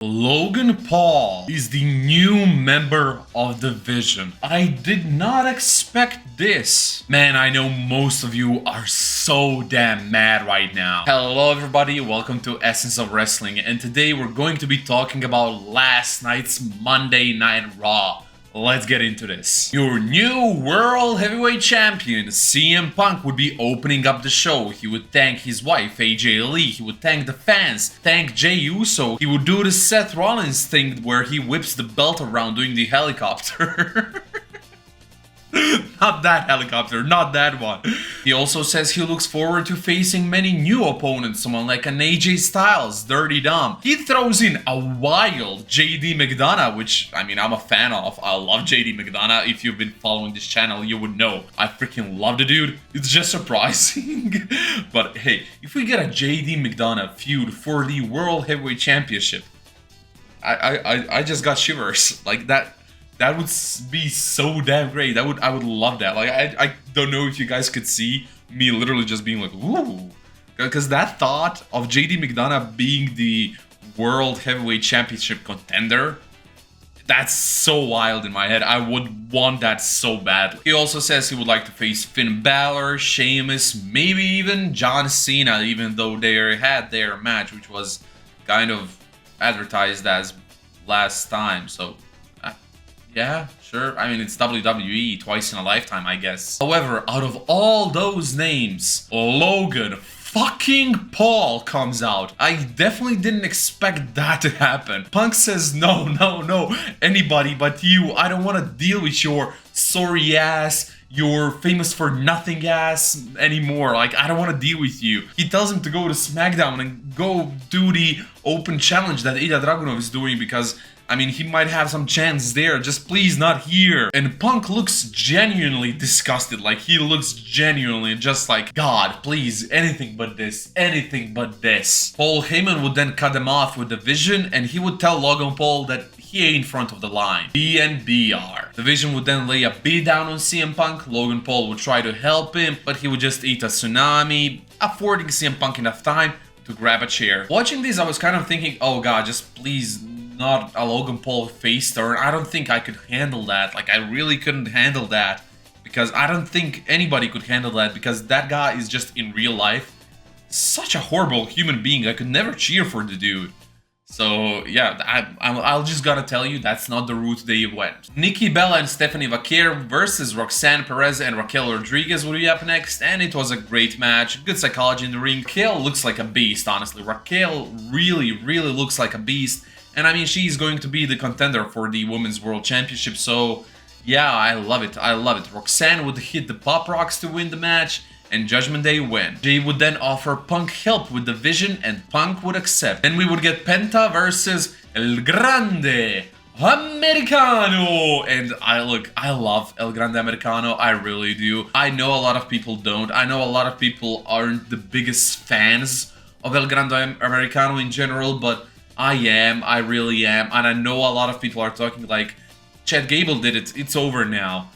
Logan Paul is the new member of the division. I did not expect this. Man, I know most of you are so damn mad right now. Hello everybody, welcome to Essence of Wrestling, and today we're going to be talking about last night's Monday Night Raw. Let's get into this. Your new World Heavyweight Champion, CM Punk, would be opening up the show. He would thank his wife, AJ Lee. He would thank the fans, thank Jey Uso. He would do the Seth Rollins thing where he whips the belt around doing the helicopter. Not that helicopter, not that one. He also says he looks forward to facing many new opponents, someone like an AJ Styles, Dirty Dom. He throws in a wild JD McDonough, which, I mean, I'm a fan of. I love JD McDonough. If you've been following this channel, you would know. I freaking love the dude. It's just surprising. But hey, if we get a JD McDonough feud for the World Heavyweight Championship, I just got shivers. Like that. That would be so damn great. I would love that. Like I don't know if you guys could see me literally just being like, ooh, because that thought of JD McDonough being the World Heavyweight Championship contender, that's so wild in my head. I would want that so badly. He also says he would like to face Finn Balor, Sheamus, maybe even John Cena, even though they had their match, which was kind of advertised as last time. So yeah, sure. I mean, it's WWE, twice in a lifetime, I guess. However, out of all those names, Logan fucking Paul comes out. I definitely didn't expect that to happen. Punk says, no, anybody but you. I don't want to deal with your sorry ass, your famous for nothing ass anymore. Like, I don't want to deal with you. He tells him to go to SmackDown and go do the open challenge that Ilya Dragunov is doing because, I mean, he might have some chance there, just please not here. And Punk looks genuinely disgusted, like he looks genuinely just like, God, please, anything but this, anything but this. Paul Heyman would then cut him off with the Vision, and he would tell Logan Paul that he ain't in front of the line. BNBR. The Vision would then lay a beat down on CM Punk. Logan Paul would try to help him, but he would just eat a tsunami, affording CM Punk enough time to grab a chair. Watching this, I was kind of thinking, oh God, just please, not a Logan Paul face turn. I don't think I could handle that. Like, I really couldn't handle that because I don't think anybody could handle that because that guy is just in real life such a horrible human being. I could never cheer for the dude. So yeah, I'll just gotta tell you, that's not the route they went. Nikki Bella and Stephanie Vaquer versus Roxanne Perez and Raquel Rodriguez will be up next, and it was a great match. Good psychology in the ring. Raquel looks like a beast, honestly. Raquel really looks like a beast. And I mean, she's going to be the contender for the Women's World Championship, so yeah, I love it, I love it. Roxanne would hit the Pop Rocks to win the match, and Judgment Day win. Jay would then offer Punk help with the Vision, and Punk would accept. Then we would get Penta versus El Grande Americano, and I love El Grande Americano, I really do. I know a lot of people don't. I know a lot of people aren't the biggest fans of El Grande Americano in general, but I am, I really am, and I know a lot of people are talking like, Chad Gable did it, it's over now.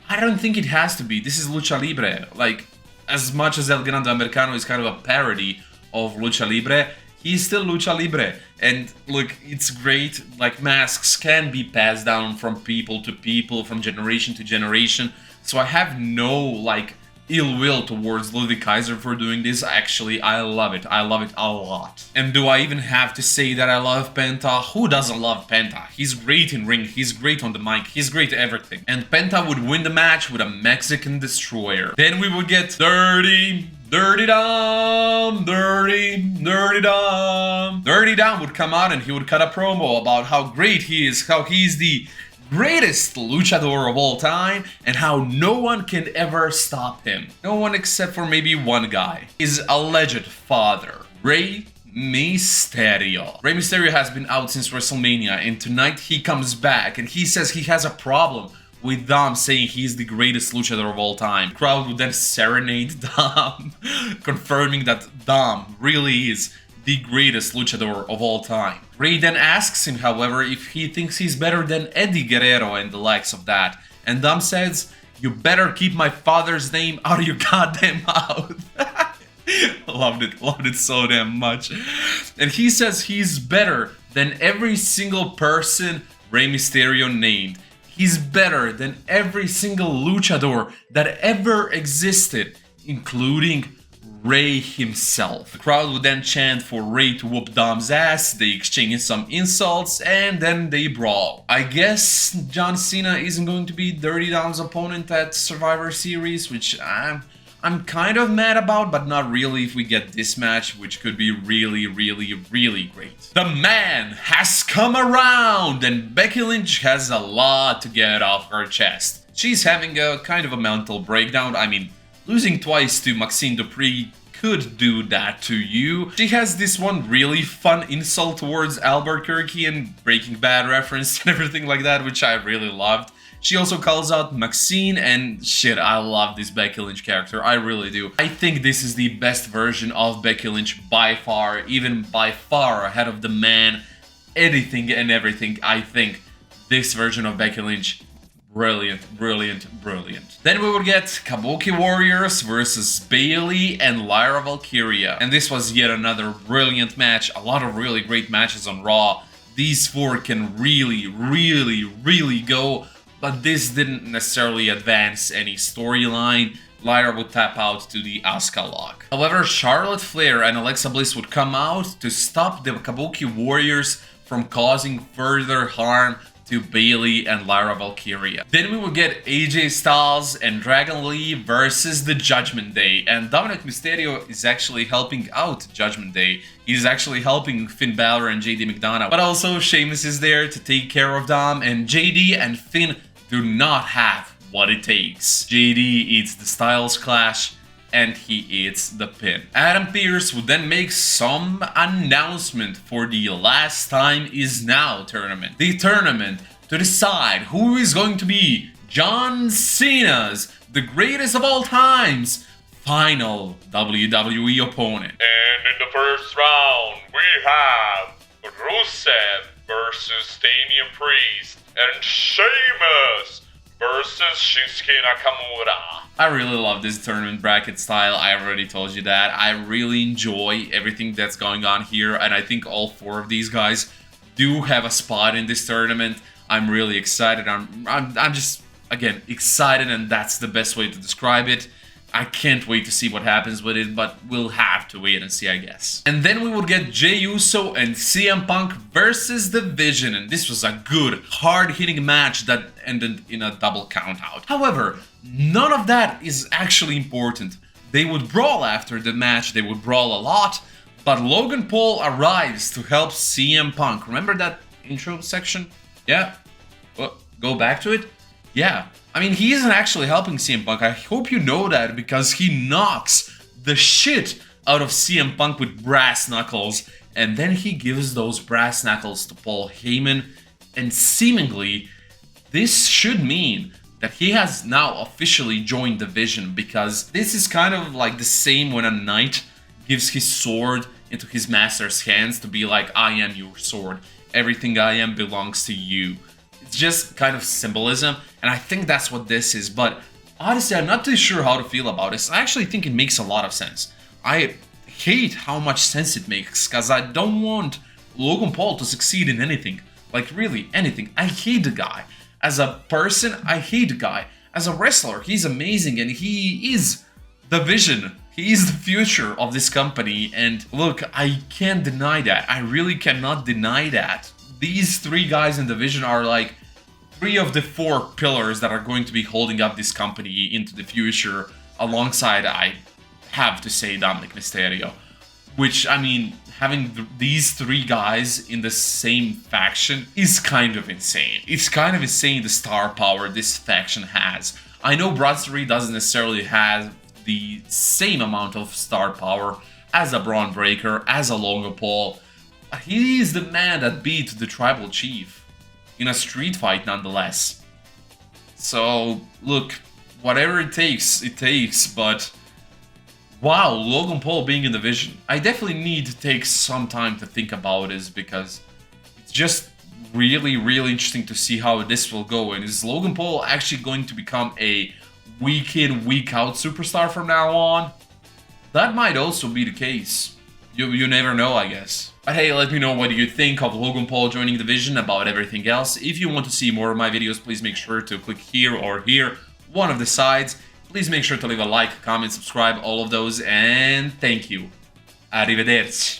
I don't think it has to be. This is Lucha Libre. Like, as much as El Grande Americano is kind of a parody of Lucha Libre, he's still Lucha Libre. And look, it's great, like masks can be passed down from people to people, from generation to generation. So I have no, like, ill will towards Ludwig Kaiser for doing this. Actually, I love it a lot. And do I even have to say that I love Penta? Who doesn't love Penta? He's great in ring, he's great on the mic, he's great at everything. And Penta would win the match with a Mexican Destroyer. Then we would get Dirty Dom. Dirty Dom would come out and he would cut a promo about how great he is, how he's the greatest luchador of all time, and how no one can ever stop him. No one except for maybe one guy. His alleged father, Rey Mysterio. Rey Mysterio has been out since WrestleMania, and tonight he comes back and he says he has a problem with Dom saying he's the greatest luchador of all time. The crowd would then serenade Dom, confirming that Dom really is the greatest luchador of all time. Rey then asks him, however, if he thinks he's better than Eddie Guerrero and the likes of that. And Dom says, you better keep my father's name out of your goddamn mouth. Loved it so damn much. And he says he's better than every single person Rey Mysterio named. He's better than every single luchador that ever existed, including Rey himself. The crowd would then chant for Rey to whoop Dom's ass, they exchange some insults, and then they brawl. I guess John Cena isn't going to be Dirty Dom's opponent at Survivor Series, which I'm kind of mad about, but not really if we get this match, which could be really, really, really great. The man has come around, and Becky Lynch has a lot to get off her chest. She's having a kind of a mental breakdown. I mean, losing twice to Maxine Dupree could do that to you. She has this one really fun insult towards Albuquerque and Breaking Bad reference and everything like that, which I really loved. She also calls out Maxine, and shit, I love this Becky Lynch character, I really do. I think this is the best version of Becky Lynch by far, even by far ahead of the man, anything and everything. I think this version of Becky Lynch, brilliant, brilliant, brilliant. Then we would get Kabuki Warriors versus Bayley and Lyra Valkyria. And this was yet another brilliant match, a lot of really great matches on Raw. These four can really, really, really go. But this didn't necessarily advance any storyline. Lyra would tap out to the Asuka lock. However, Charlotte Flair and Alexa Bliss would come out to stop the Kabuki Warriors from causing further harm to Bayley and Lyra Valkyria. Then we would get AJ Styles and Dragon Lee versus the Judgment Day, and Dominic Mysterio is actually helping out Judgment Day. He's actually helping Finn Balor and JD McDonough, but also Sheamus is there to take care of Dom, and JD and Finn do not have what it takes. JD eats the Styles Clash, and he eats the pin. Adam Pearce would then make some announcement for the Last Time Is Now tournament. The tournament to decide who is going to be John Cena's, the greatest of all times, final WWE opponent. And in the first round, we have Rusev versus Damian Priest and Sheamus versus Shinsuke Nakamura. I really love this tournament bracket style, I already told you that. I really enjoy everything that's going on here, and I think all four of these guys do have a spot in this tournament. I'm really excited. I'm just, again, excited, and that's the best way to describe it. I can't wait to see what happens with it, but we'll have to wait and see, I guess. And then we would get Jey Uso and CM Punk versus The Vision, and this was a good, hard-hitting match that ended in a double countout. However, none of that is actually important. They would brawl after the match, they would brawl a lot, but Logan Paul arrives to help CM Punk. Remember that intro section? Yeah? Well, go back to it? Yeah. I mean, he isn't actually helping CM Punk. I hope you know that, because he knocks the shit out of CM Punk with brass knuckles, and then he gives those brass knuckles to Paul Heyman, and seemingly this should mean that he has now officially joined the Vision, because this is kind of like the same when a knight gives his sword into his master's hands to be like, I am your sword, everything I am belongs to you. It's just kind of symbolism, and I think that's what this is, but honestly, I'm not too sure how to feel about this. I actually think it makes a lot of sense. I hate how much sense it makes, because I don't want Logan Paul to succeed in anything. Like, really, anything. I hate the guy. As a person, I hate the guy. As a wrestler, he's amazing, and he is the Vision. He is the future of this company, and look, I can't deny that. I really cannot deny that. These three guys in the Vision are like three of the four pillars that are going to be holding up this company into the future, alongside, I have to say, Dominic Mysterio. Which, I mean, having these three guys in the same faction is kind of insane. It's kind of insane the star power this faction has. I know Bronson doesn't necessarily have the same amount of star power as a Bron Breakker, as a Logan Paul. He is the man that beat the Tribal Chief in a street fight nonetheless. So, look, whatever it takes, but wow, Logan Paul being in the Vision. I definitely need to take some time to think about this, because it's just really, really interesting to see how this will go. And is Logan Paul actually going to become a week in, week out superstar from now on? That might also be the case. You never know, I guess. But hey, let me know what you think of Logan Paul joining the division, about everything else. If you want to see more of my videos, please make sure to click here or here, one of the sides. Please make sure to leave a like, comment, subscribe, all of those, and thank you. Arrivederci.